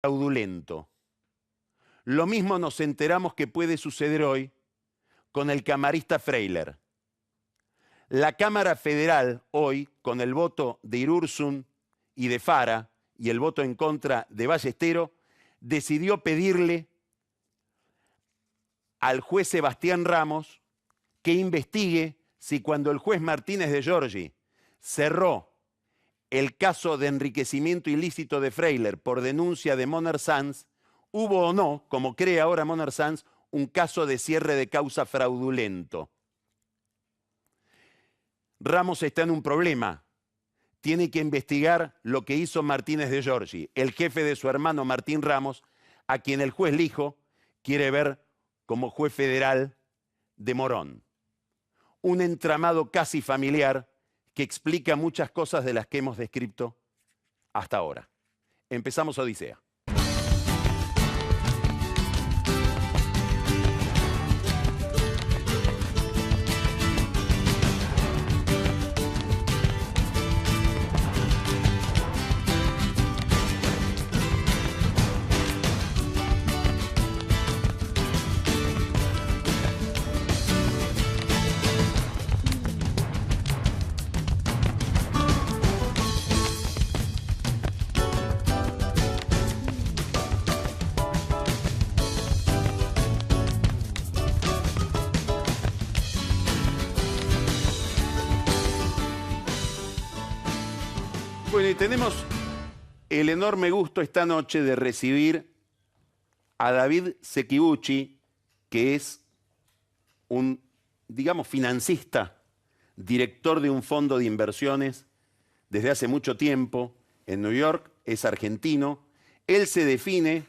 fraudulento. Lo mismo nos enteramos que puede suceder hoy con el camarista Freiler. La Cámara Federal hoy, con el voto de Irurzun y de Fara y el voto en contra de Ballestero, decidió pedirle al juez Sebastián Ramos que investigue si cuando el juez Martínez de Giorgi cerró el caso de enriquecimiento ilícito de Freiler por denuncia de Moner Sanz, hubo o no, como cree ahora Moner Sanz, un caso de cierre de causa fraudulento. Ramos está en un problema. Tiene que investigar lo que hizo Martínez de Giorgi, el jefe de su hermano Martín Ramos, a quien el juez Lijo quiere ver como juez federal de Morón. Un entramado casi familiar que explica muchas cosas de las que hemos descrito hasta ahora. Empezamos Odisea. Bueno, y tenemos el enorme gusto esta noche de recibir a David Sekiguchi, que es un, digamos, financista, director de un fondo de inversiones desde hace mucho tiempo en New York, es argentino. Él se define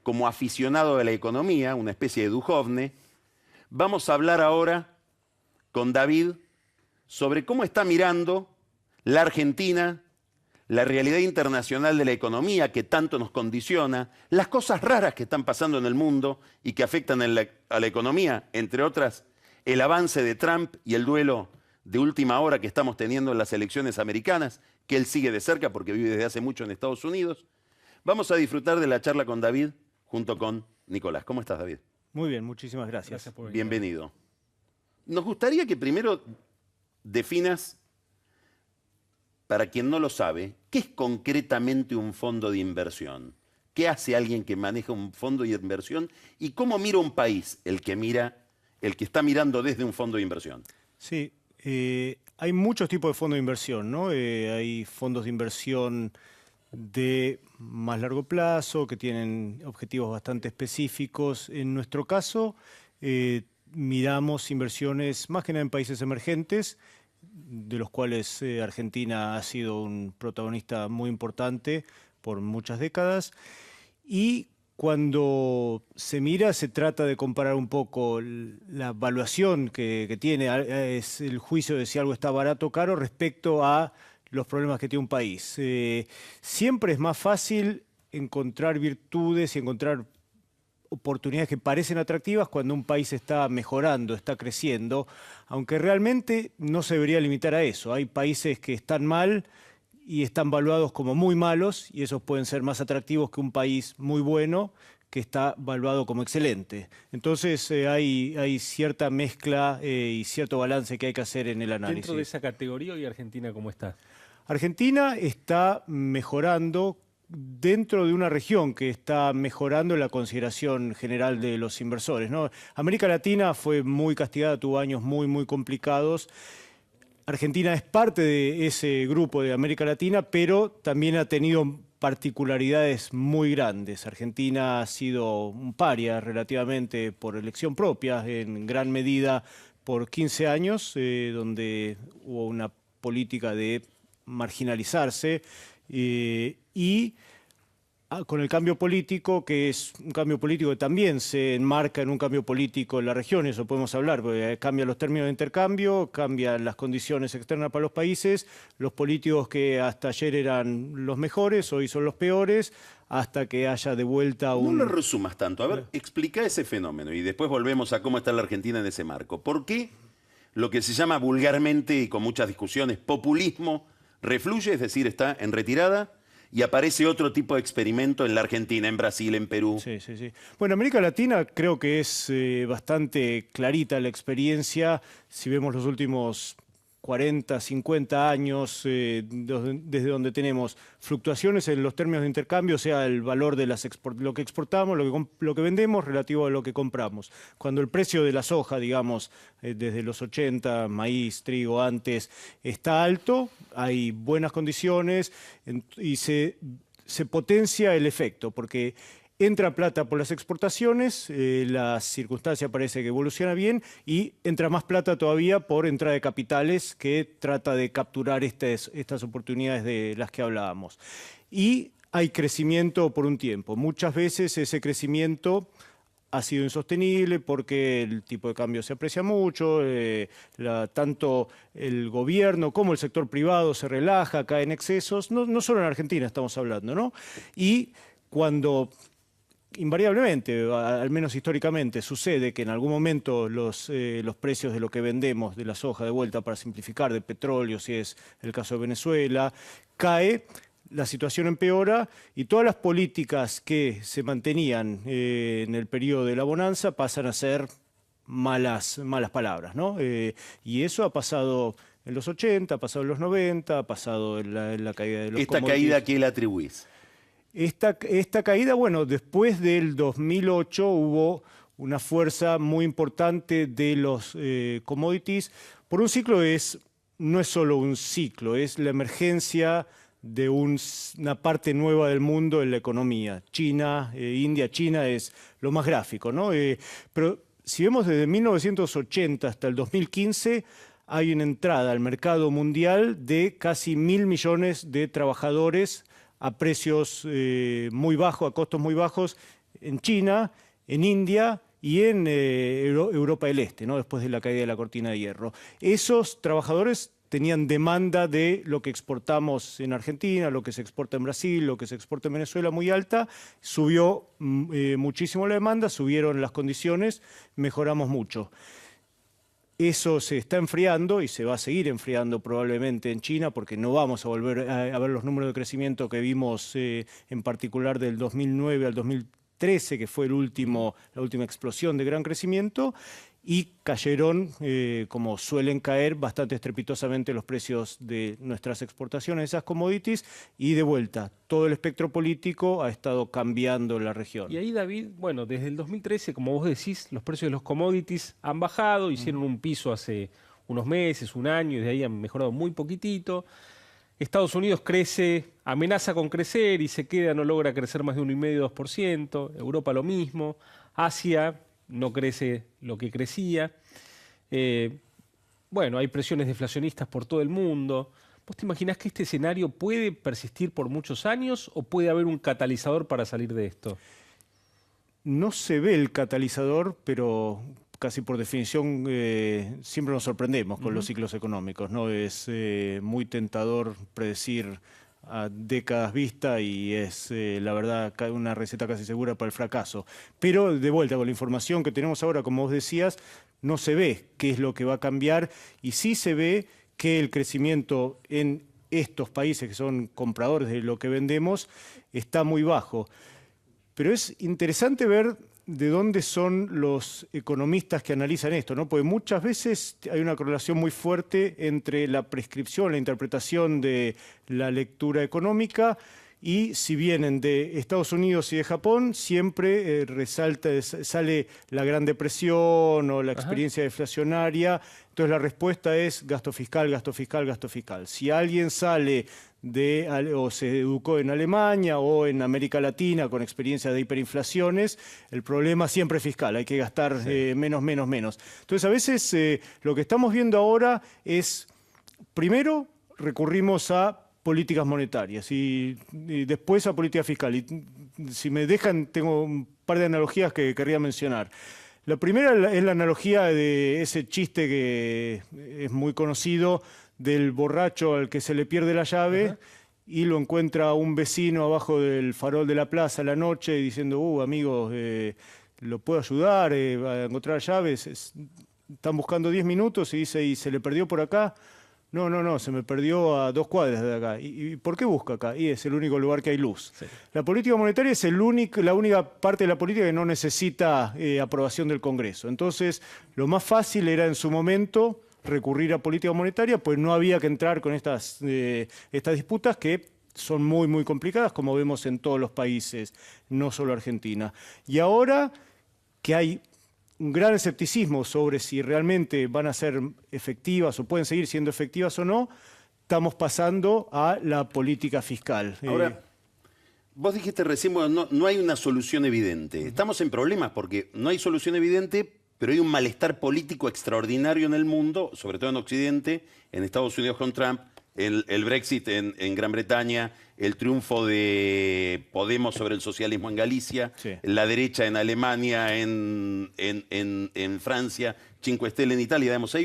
como aficionado de la economía, una especie de Duhovne. Vamos a hablar ahora con David sobre cómo está mirando la Argentina, la realidad internacional de la economía que tanto nos condiciona, las cosas raras que están pasando en el mundo y que afectan a la economía, entre otras, el avance de Trump y el duelo de última hora que estamos teniendo en las elecciones americanas, que él sigue de cerca porque vive desde hace mucho en Estados Unidos. Vamos a disfrutar de la charla con David junto con Nicolás. ¿Cómo estás, David? Muy bien, muchísimas gracias. Gracias por venir. Bienvenido. Nos gustaría que primero definas, para quien no lo sabe, ¿qué es concretamente un fondo de inversión? ¿Qué hace alguien que maneja un fondo de inversión? ¿Y cómo mira un país el que está mirando desde un fondo de inversión? Sí, hay muchos tipos de fondos de inversión, ¿no? Hay fondos de inversión de más largo plazo que tienen objetivos bastante específicos. En nuestro caso, miramos inversiones más que nada en países emergentes, de los cuales Argentina ha sido un protagonista muy importante por muchas décadas. Y cuando se mira, se trata de comparar un poco la evaluación que tiene, es el juicio de si algo está barato o caro respecto a los problemas que tiene un país. Siempre es más fácil encontrar virtudes y encontrar oportunidades que parecen atractivas cuando un país está mejorando, está creciendo, aunque realmente no se debería limitar a eso. Hay países que están mal y están valuados como muy malos, y esos pueden ser más atractivos que un país muy bueno que está valuado como excelente. Entonces hay cierta mezcla y cierto balance que hay que hacer en el análisis. Dentro de esa categoría, ¿y Argentina cómo está? Argentina está mejorando dentro de una región que está mejorando la consideración general de los inversores, ¿no? América Latina fue muy castigada, tuvo años muy complicados. Argentina es parte de ese grupo de América Latina, pero también ha tenido particularidades muy grandes. Argentina ha sido un paria relativamente por elección propia, en gran medida por 15 años, donde hubo una política de marginalizarse, y con el cambio político, que es un cambio político que también se enmarca en un cambio político en la región, eso podemos hablar, porque cambian los términos de intercambio, cambian las condiciones externas para los países, los políticos que hasta ayer eran los mejores, hoy son los peores, hasta que haya de vuelta un... No lo resumas tanto. A ver, explica ese fenómeno y después volvemos a cómo está la Argentina en ese marco. ¿Por qué lo que se llama vulgarmente y con muchas discusiones populismo refluye, es decir, está en retirada? y aparece otro tipo de experimento en la Argentina, en Brasil, en Perú. Sí, sí, sí. Bueno, América Latina creo que es bastante clarita la experiencia. Si vemos los últimos 40, 50 años, desde donde tenemos fluctuaciones en los términos de intercambio, o sea, el valor de lo que exportamos, lo que vendemos relativo a lo que compramos. Cuando el precio de la soja, digamos, desde los 80, maíz, trigo, antes, está alto, hay buenas condiciones y se potencia el efecto, porque entra plata por las exportaciones, la circunstancia parece que evoluciona bien y entra más plata todavía por entrada de capitales que trata de capturar estas oportunidades de las que hablábamos. Y hay crecimiento por un tiempo. Muchas veces ese crecimiento ha sido insostenible porque el tipo de cambio se aprecia mucho, tanto el gobierno como el sector privado se relaja, cae en excesos, no solo en Argentina estamos hablando, ¿no? Y cuando invariablemente, al menos históricamente, sucede que en algún momento los precios de lo que vendemos, de la soja, de vuelta para simplificar, de petróleo, si es el caso de Venezuela, cae, la situación empeora y todas las políticas que se mantenían en el periodo de la bonanza pasan a ser malas palabras, ¿no? Y eso ha pasado en los 80, ha pasado en los 90, ha pasado en la caída de los ¿Esta commodities. caída a qué la atribuís? Esta caída, bueno, después del 2008 hubo una fuerza muy importante de los commodities. Por un ciclo no es solo un ciclo, es la emergencia de una parte nueva del mundo en la economía. China, India, China es lo más gráfico, ¿no? Pero si vemos desde 1980 hasta el 2015, hay una entrada al mercado mundial de casi 1.000 millones de trabajadores a precios muy bajos, a costos muy bajos, en China, en India y en Europa del Este, ¿no? Después de la caída de la cortina de hierro. Esos trabajadores tenían demanda de lo que exportamos en Argentina, lo que se exporta en Brasil, lo que se exporta en Venezuela muy alta, subió muchísimo la demanda, subieron las condiciones, mejoramos mucho. Eso se está enfriando y se va a seguir enfriando probablemente en China porque no vamos a volver a ver los números de crecimiento que vimos en particular del 2009 al 2013, que fue la última explosión de gran crecimiento, y cayeron, como suelen caer, bastante estrepitosamente los precios de nuestras exportaciones, esas commodities, y de vuelta, todo el espectro político ha estado cambiando en la región. Y ahí, David, bueno, desde el 2013, como vos decís, los precios de los commodities han bajado, hicieron un piso hace unos meses, un año, y de ahí han mejorado muy poquitito. Estados Unidos crece, amenaza con crecer y se queda, no logra crecer más de 1,5–2%. Europa lo mismo. Asia no crece lo que crecía. Bueno, hay presiones deflacionistas por todo el mundo. ¿Vos te imaginás que este escenario puede persistir por muchos años o puede haber un catalizador para salir de esto? No se ve el catalizador, pero casi por definición siempre nos sorprendemos con los ciclos económicos, ¿no? Es muy tentador predecir a décadas vista y es, la verdad, una receta casi segura para el fracaso. Pero, de vuelta, con la información que tenemos ahora, como vos decías, no se ve qué es lo que va a cambiar y sí se ve que el crecimiento en estos países que son compradores de lo que vendemos está muy bajo. Pero es interesante ver de dónde son los economistas que analizan esto, ¿no? Porque muchas veces hay una correlación muy fuerte entre la prescripción, la interpretación de la lectura económica y si vienen de Estados Unidos y de Japón, siempre sale la Gran Depresión o la experiencia deflacionaria. Entonces la respuesta es gasto fiscal, gasto fiscal, gasto fiscal. Si alguien sale o se educó en Alemania o en América Latina con experiencias de hiperinflaciones, el problema siempre es fiscal, hay que gastar menos, menos, menos. Entonces a veces lo que estamos viendo ahora es, primero recurrimos a políticas monetarias y después a política fiscal. Y si me dejan, tengo un par de analogías que querría mencionar. La primera es la analogía de ese chiste que es muy conocido del borracho al que se le pierde la llave y lo encuentra un vecino abajo del farol de la plaza a la noche diciendo, amigo, ¿lo puedo ayudar a encontrar llaves? Están buscando 10 minutos y dice, ¿y se le perdió por acá? No, se me perdió a 2 cuadras de acá. ¿Y por qué busca acá? Y es el único lugar que hay luz. Sí. La política monetaria es la única parte de la política que no necesita aprobación del Congreso. Entonces, lo más fácil era en su momento recurrir a política monetaria, pues no había que entrar con estas disputas que son muy, muy complicadas, como vemos en todos los países, no solo Argentina. Y ahora que hay un gran escepticismo sobre si realmente van a ser efectivas o pueden seguir siendo efectivas o no, estamos pasando a la política fiscal. Ahora, vos dijiste recién, bueno, no hay una solución evidente. Estamos en problemas porque no hay solución evidente, pero hay un malestar político extraordinario en el mundo, sobre todo en Occidente, en Estados Unidos con Trump, el Brexit en Gran Bretaña, el triunfo de Podemos sobre el socialismo en Galicia, Sí. la derecha en Alemania, en Francia, Cinque Stelle en Italia. Digamos,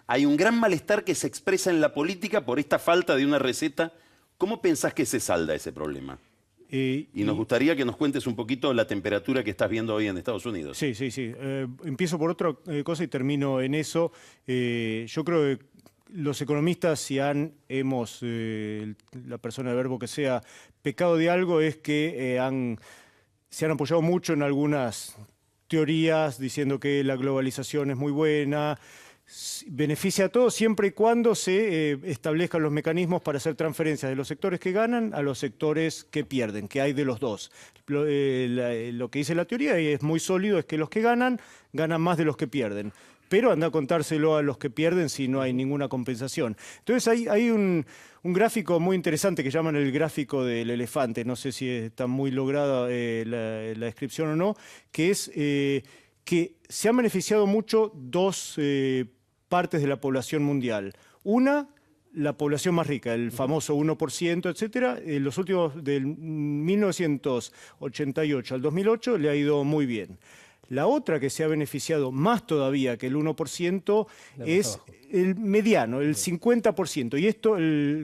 hay un gran malestar que se expresa en la política por esta falta de una receta. ¿Cómo pensás que se salda ese problema? Y nos gustaría que nos cuentes un poquito la temperatura que estás viendo hoy en Estados Unidos. Sí. Empiezo por otra cosa y termino en eso. Yo creo que los economistas, si hemos, la persona de verbo que sea, pecado de algo, es que se han apoyado mucho en algunas teorías diciendo que la globalización es muy buena, beneficia a todos siempre y cuando se establezcan los mecanismos para hacer transferencias de los sectores que ganan a los sectores que pierden, que hay de los dos. Lo que dice la teoría, y es muy sólido, es que los que ganan más de los que pierden. Pero anda a contárselo a los que pierden si no hay ninguna compensación. Entonces hay un gráfico muy interesante que llaman el gráfico del elefante, no sé si está muy lograda la descripción o no, que es que se han beneficiado mucho dos partes de la población mundial. Una, la población más rica, el famoso 1%, etcétera. Los últimos, del 1988 al 2008, le ha ido muy bien. La otra que se ha beneficiado más todavía que el 1% es el mediano, el 50%. Y esto,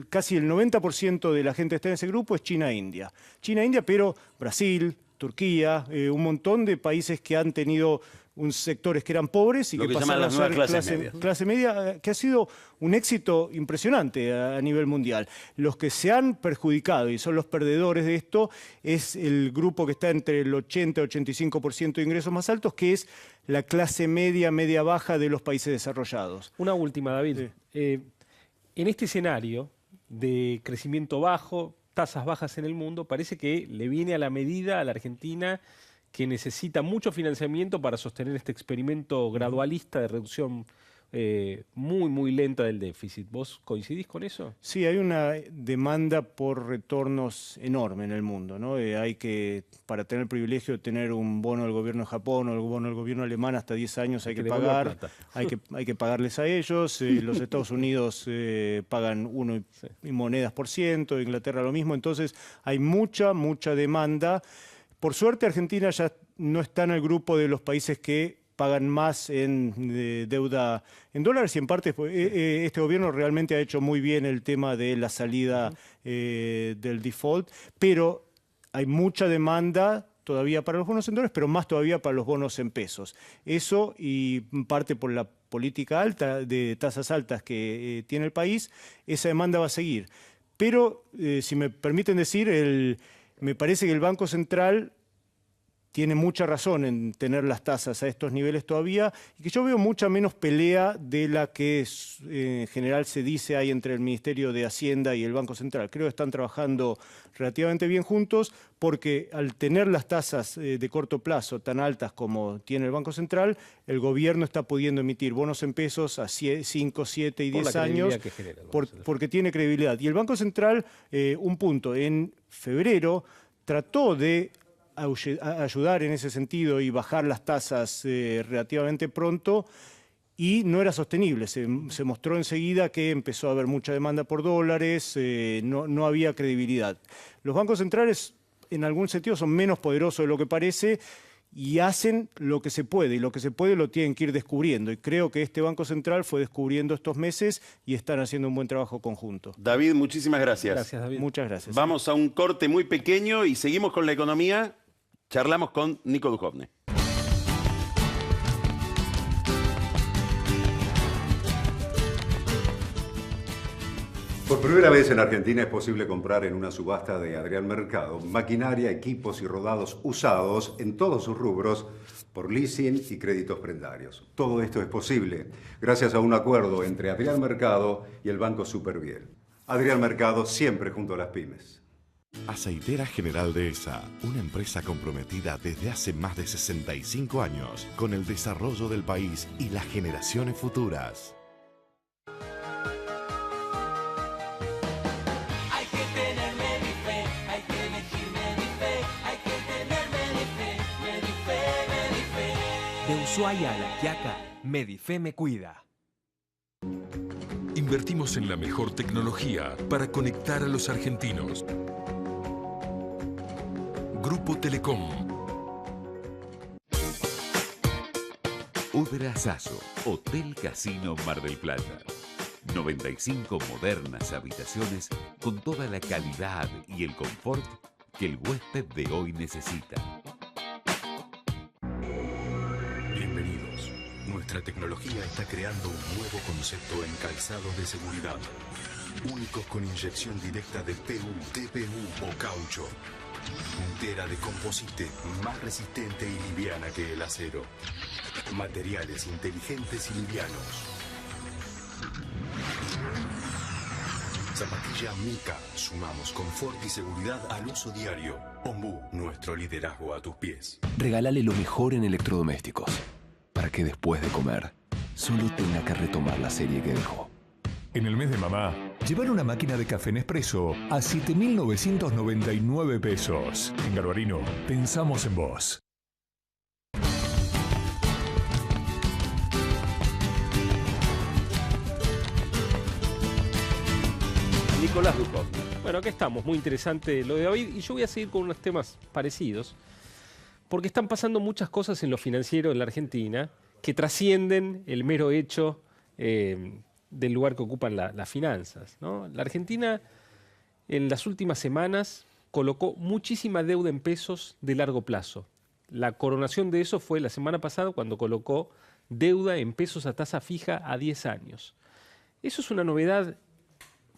casi el 90% de la gente que está en ese grupo es China e India. China e India, pero Brasil, Turquía, un montón de países que han tenido sectores que eran pobres y Lo que que pasaron a llaman las ser nuevas clases medias. clase media, que ha sido un éxito impresionante a nivel mundial. Los que se han perjudicado y son los perdedores de esto es el grupo que está entre el 80 y 85% de ingresos más altos, que es la clase media, media-baja de los países desarrollados. Una última, David. Sí. En este escenario de crecimiento bajo, tasas bajas en el mundo, parece que le viene a la medida a la Argentina, que necesita mucho financiamiento para sostener este experimento gradualista de reducción muy, muy lenta del déficit. ¿Vos coincidís con eso? Sí, hay una demanda por retornos enorme en el mundo, ¿no? Hay que, para tener el privilegio de tener un bono del gobierno de Japón o el bono del gobierno alemán hasta 10 años hay que pagar, hay que pagarles a ellos. Los Estados Unidos pagan 1 y monedas por ciento, Inglaterra lo mismo. Entonces hay mucha demanda. Por suerte, Argentina ya no está en el grupo de los países que pagan más en deuda en dólares y en parte este gobierno realmente ha hecho muy bien el tema de la salida del default, pero hay mucha demanda todavía para los bonos en dólares, pero más todavía para los bonos en pesos. Eso y en parte por la política alta de tasas altas que tiene el país, esa demanda va a seguir. Pero, si me permiten decir, me parece que el Banco Central tiene mucha razón en tener las tasas a estos niveles todavía y que yo veo mucha menos pelea de la que en general se dice hay entre el Ministerio de Hacienda y el Banco Central. Creo que están trabajando relativamente bien juntos porque al tener las tasas de corto plazo tan altas como tiene el Banco Central, el gobierno está pudiendo emitir bonos en pesos a 5, 7 y 10 años porque tiene credibilidad. Y el Banco Central, un punto, en febrero trató de ayudar en ese sentido y bajar las tasas relativamente pronto y no era sostenible. Se mostró enseguida que empezó a haber mucha demanda por dólares, no había credibilidad. Los bancos centrales en algún sentido son menos poderosos de lo que parece y hacen lo que se puede, y lo que se puede lo tienen que ir descubriendo. Y creo que este Banco Central fue descubriendo estos meses y están haciendo un buen trabajo conjunto. David, muchísimas gracias. Gracias, David. Muchas gracias. Vamos a un corte muy pequeño y seguimos con la economía. Charlamos con Nico Duchovny. Por primera vez en Argentina es posible comprar en una subasta de Adrián Mercado maquinaria, equipos y rodados usados en todos sus rubros por leasing y créditos prendarios. Todo esto es posible gracias a un acuerdo entre Adrián Mercado y el Banco Superviel. Adrián Mercado siempre junto a las pymes. Aceitera General Dehesa, una empresa comprometida desde hace más de 65 años con el desarrollo del país y las generaciones futuras. Hay que tener Medife, hay que elegir Medife, hay que tener Medife, Medife, Medife. De Ushuaia a La Quiaca, Medife me cuida. Invertimos en la mejor tecnología para conectar a los argentinos. Grupo Telecom. Udra Sasso, Hotel Casino Mar del Plata. 95 modernas habitaciones con toda la calidad y el confort que el huésped de hoy necesita. Bienvenidos. Nuestra tecnología está creando un nuevo concepto en calzados de seguridad. Únicos con inyección directa de PU, TPU o caucho. Puntera de composite, más resistente y liviana que el acero. Materiales inteligentes y livianos. Zapatilla Mica. Sumamos confort y seguridad al uso diario. Ombú, nuestro liderazgo a tus pies. Regálale lo mejor en electrodomésticos, para que después de comer solo tenga que retomar la serie que dejó. En el mes de mamá, llevar una máquina de café Nespresso a 7.999 pesos. En Garbarino, pensamos en vos. Nicolás Ducov. Bueno, acá estamos, muy interesante lo de David, y yo voy a seguir con unos temas parecidos, porque están pasando muchas cosas en lo financiero en la Argentina que trascienden el mero hecho del lugar que ocupan las finanzas, ¿no? La Argentina en las últimas semanas colocó muchísima deuda en pesos de largo plazo. La coronación de eso fue la semana pasada cuando colocó deuda en pesos a tasa fija a 10 años. Eso es una novedad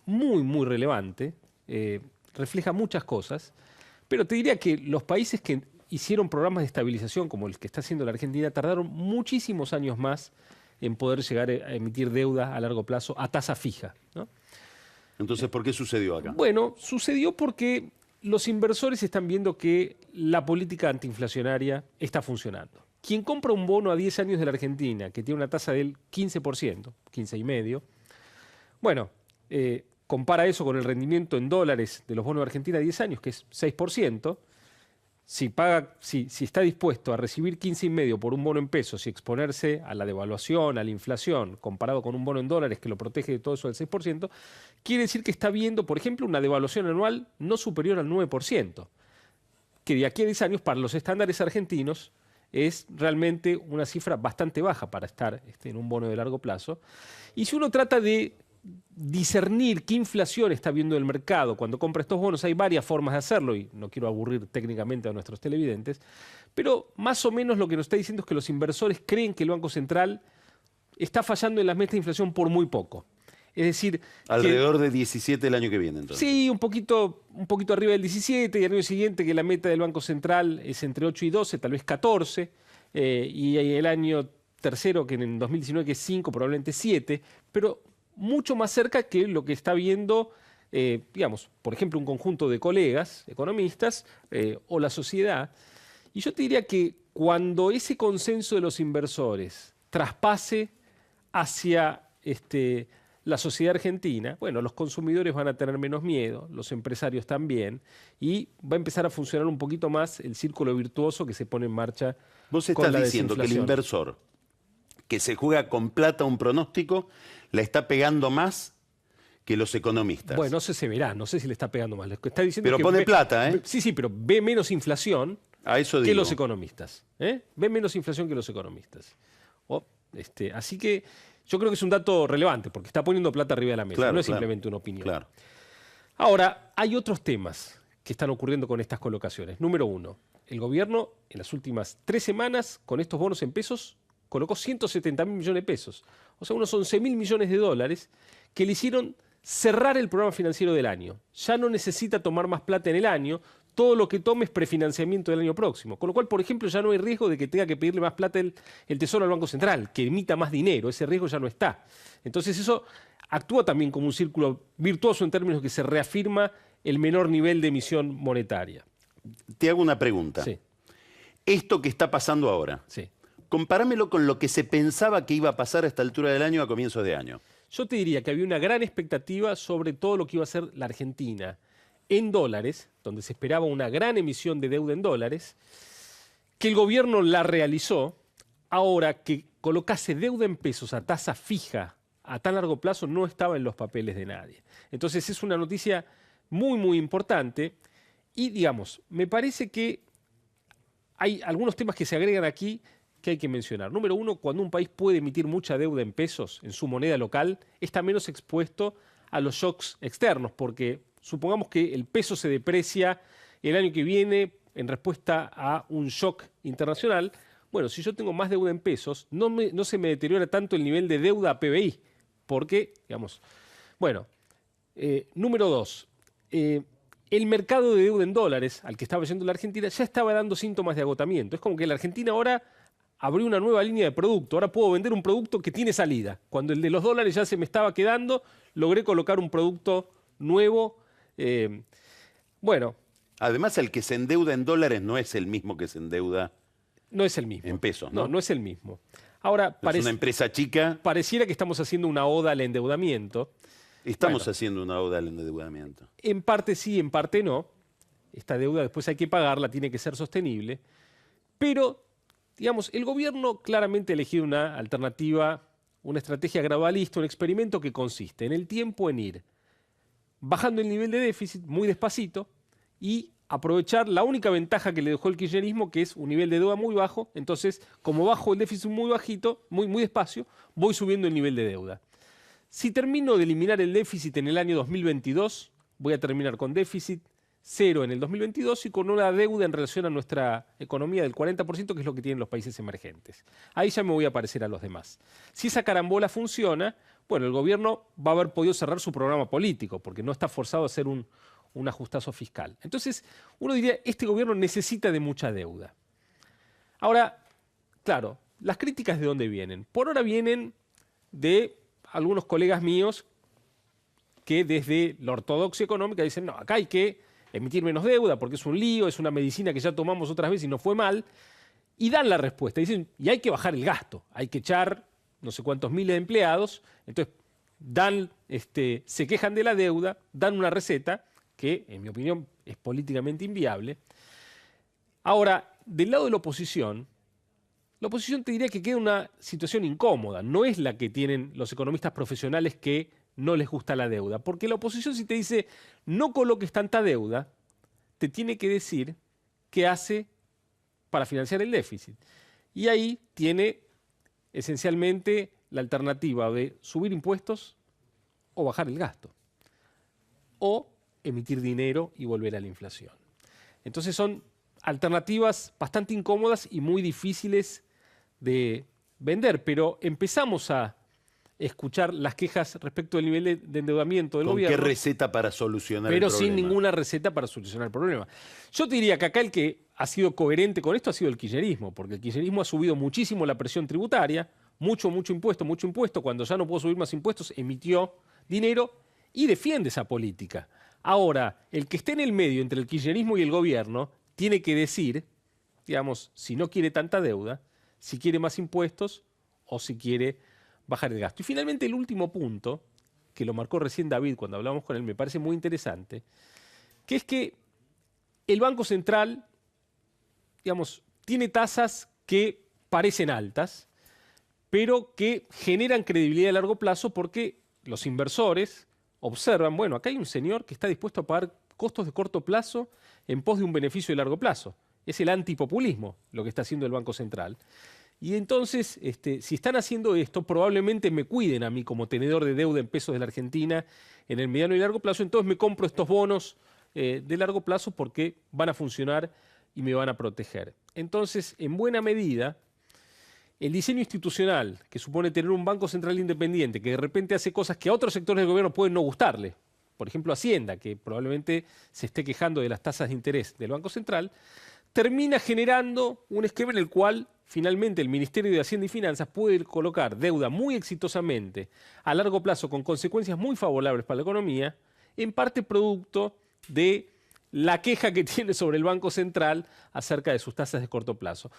muy, muy relevante, refleja muchas cosas, pero te diría que los países que hicieron programas de estabilización como el que está haciendo la Argentina tardaron muchísimos años más en poder llegar a emitir deuda a largo plazo a tasa fija, ¿no? Entonces, ¿por qué sucedió acá? Bueno, sucedió porque los inversores están viendo que la política antiinflacionaria está funcionando. Quien compra un bono a 10 años de la Argentina, que tiene una tasa del 15%, 15,5%, bueno, compara eso con el rendimiento en dólares de los bonos de Argentina a 10 años, que es 6%, si está dispuesto a recibir 15,5 por un bono en pesos y exponerse a la devaluación, a la inflación, comparado con un bono en dólares que lo protege de todo eso del 6%, quiere decir que está viendo, por ejemplo, una devaluación anual no superior al 9%, que de aquí a 10 años para los estándares argentinos es realmente una cifra bastante baja para estar en un bono de largo plazo. Y si uno trata de discernir qué inflación está viendo el mercado cuando compra estos bonos, hay varias formas de hacerlo y no quiero aburrir técnicamente a nuestros televidentes, pero más o menos lo que nos está diciendo es que los inversores creen que el Banco Central está fallando en las metas de inflación por muy poco. Es decir, alrededor de 17 el año que viene, entonces. Sí, un poquito arriba del 17 y al año siguiente que la meta del Banco Central es entre 8 y 12, tal vez 14, y el año tercero que en 2019 que es 5, probablemente 7, pero mucho más cerca que lo que está viendo, digamos, por ejemplo, un conjunto de colegas, economistas, o la sociedad. Y yo te diría que cuando ese consenso de los inversores traspase hacia la sociedad argentina, bueno, los consumidores van a tener menos miedo, los empresarios también, y va a empezar a funcionar un poquito más el círculo virtuoso que se pone en marcha. Vos estás diciendo que el inversor que se juega con plata un pronóstico la está pegando más que los economistas. Bueno, no sé si verá, no sé si le está pegando más. Lo que está diciendo pero es que pone plata, ¿eh? Sí, pero ve menos inflación que los economistas. Ve menos inflación que los economistas. Así que yo creo que es un dato relevante, porque está poniendo plata arriba de la mesa, no es simplemente una opinión. Claro. Ahora, hay otros temas que están ocurriendo con estas colocaciones. Número uno, el gobierno en las últimas 3 semanas, con estos bonos en pesos, colocó 170.000 millones de pesos. O sea, unos 11.000 millones de dólares que le hicieron cerrar el programa financiero del año. Ya no necesita tomar más plata en el año, todo lo que tome es prefinanciamiento del año próximo. Con lo cual, por ejemplo, ya no hay riesgo de que tenga que pedirle más plata el Tesoro al Banco Central, que emita más dinero, ese riesgo ya no está. Entonces eso actúa también como un círculo virtuoso en términos que se reafirma el menor nivel de emisión monetaria. Te hago una pregunta. Sí. Esto que está pasando ahora, Sí. comparámelo con lo que se pensaba que iba a pasar a esta altura del año, a comienzos de año. Yo te diría que había una gran expectativa sobre todo lo que iba a ser la Argentina en dólares, donde se esperaba una gran emisión de deuda en dólares, que el gobierno la realizó. Ahora, que colocase deuda en pesos a tasa fija a tan largo plazo no estaba en los papeles de nadie. Entonces es una noticia muy, muy importante y, digamos, me parece que hay algunos temas que se agregan aquí que hay que mencionar. Número uno, cuando un país puede emitir mucha deuda en pesos, en su moneda local, está menos expuesto a los shocks externos, porque supongamos que el peso se deprecia el año que viene en respuesta a un shock internacional. Bueno, si yo tengo más deuda en pesos, no se me deteriora tanto el nivel de deuda a PBI, porque, digamos, bueno, número dos, el mercado de deuda en dólares al que estaba yendo la Argentina ya estaba dando síntomas de agotamiento. Es como que la Argentina ahora abrió una nueva línea de producto. Ahora puedo vender un producto que tiene salida. Cuando el de los dólares ya se me estaba quedando, logré colocar un producto nuevo. Bueno. Además, el que se endeuda en dólares no es el mismo que se endeuda no es el mismo. En pesos, ¿no? No es el mismo. Ahora, es una empresa chica. Pareciera que estamos haciendo una oda al endeudamiento. Estamos haciendo una oda al endeudamiento. En parte sí, en parte no. Esta deuda después hay que pagarla, tiene que ser sostenible. Pero, digamos, el gobierno claramente ha elegido una alternativa, una estrategia gradualista, un experimento que consiste en el tiempo en ir bajando el nivel de déficit muy despacito y aprovechar la única ventaja que le dejó el kirchnerismo, que es un nivel de deuda muy bajo. Entonces, como bajo el déficit muy bajito, muy despacio, voy subiendo el nivel de deuda. Si termino de eliminar el déficit en el año 2022, voy a terminar con déficit cero en el 2022 y con una deuda en relación a nuestra economía del 40%, que es lo que tienen los países emergentes. Ahí ya me voy a parecer a los demás. Si esa carambola funciona, bueno, el gobierno va a haber podido cerrar su programa político, porque no está forzado a hacer un ajustazo fiscal. Entonces, uno diría, este gobierno necesita de mucha deuda. Ahora, claro, las críticas ¿de dónde vienen? Por ahora vienen de algunos colegas míos que desde la ortodoxia económica dicen, no, acá hay que emitir menos deuda porque es un lío, es una medicina que ya tomamos otras veces y no fue mal, y dan la respuesta. Dicen, y hay que bajar el gasto, hay que echar no sé cuántos miles de empleados, entonces se quejan de la deuda, dan una receta que, en mi opinión, es políticamente inviable. Ahora, del lado de la oposición te diría que queda una situación incómoda. No es la que tienen los economistas profesionales que no les gusta la deuda. Porque la oposición, si te dice no coloques tanta deuda, te tiene que decir qué hace para financiar el déficit. Y ahí tiene esencialmente la alternativa de subir impuestos o bajar el gasto. O emitir dinero y volver a la inflación. Entonces son alternativas bastante incómodas y muy difíciles de vender, pero empezamos a escuchar las quejas respecto del nivel de endeudamiento del gobierno. ¿Con qué receta para solucionar el problema? Pero sin ninguna receta para solucionar el problema. Yo te diría que acá el que ha sido coherente con esto ha sido el kirchnerismo, porque el kirchnerismo ha subido muchísimo la presión tributaria, mucho impuesto. Cuando ya no puedo subir más impuestos, emitió dinero y defiende esa política. Ahora, el que esté en el medio entre el kirchnerismo y el gobierno tiene que decir, digamos, si no quiere tanta deuda, si quiere más impuestos o si quiere bajar el gasto. Y finalmente el último punto, que lo marcó recién David cuando hablamos con él, me parece muy interesante, que es que el Banco Central, digamos, tiene tasas que parecen altas, pero que generan credibilidad a largo plazo porque los inversores observan, bueno, acá hay un señor que está dispuesto a pagar costos de corto plazo en pos de un beneficio de largo plazo. Es el antipopulismo lo que está haciendo el Banco Central. Y entonces, si están haciendo esto, probablemente me cuiden a mí como tenedor de deuda en pesos de la Argentina en el mediano y largo plazo. Entonces me compro estos bonos de largo plazo porque van a funcionar y me van a proteger. Entonces, en buena medida, el diseño institucional, que supone tener un Banco Central independiente, que de repente hace cosas que a otros sectores del gobierno pueden no gustarle, por ejemplo Hacienda, que probablemente se esté quejando de las tasas de interés del Banco Central, termina generando un esquema en el cual finalmente el Ministerio de Hacienda y Finanzas puede colocar deuda muy exitosamente a largo plazo con consecuencias muy favorables para la economía, en parte producto de la queja que tiene sobre el Banco Central acerca de sus tasas de corto plazo.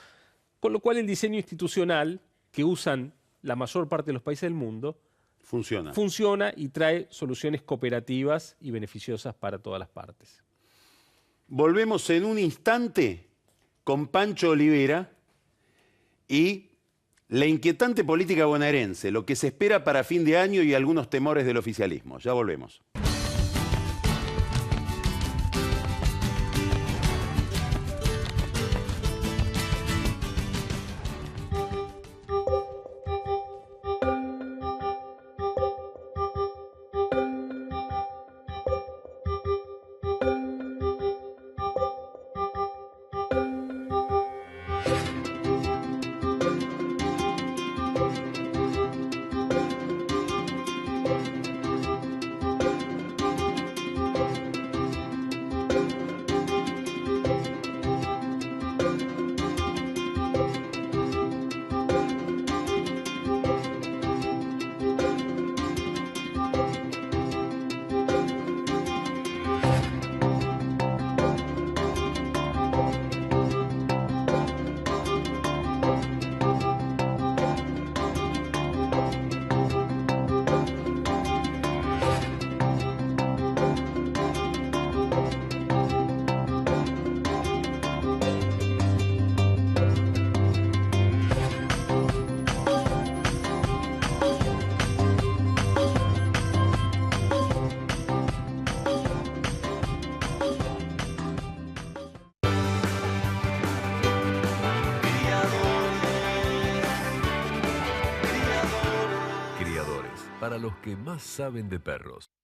Con lo cual el diseño institucional que usan la mayor parte de los países del mundo funciona y trae soluciones cooperativas y beneficiosas para todas las partes. Volvemos en un instante con Pancho Olivera y la inquietante política bonaerense, lo que se espera para fin de año y algunos temores del oficialismo. Ya volvemos. Para los que más saben de perros.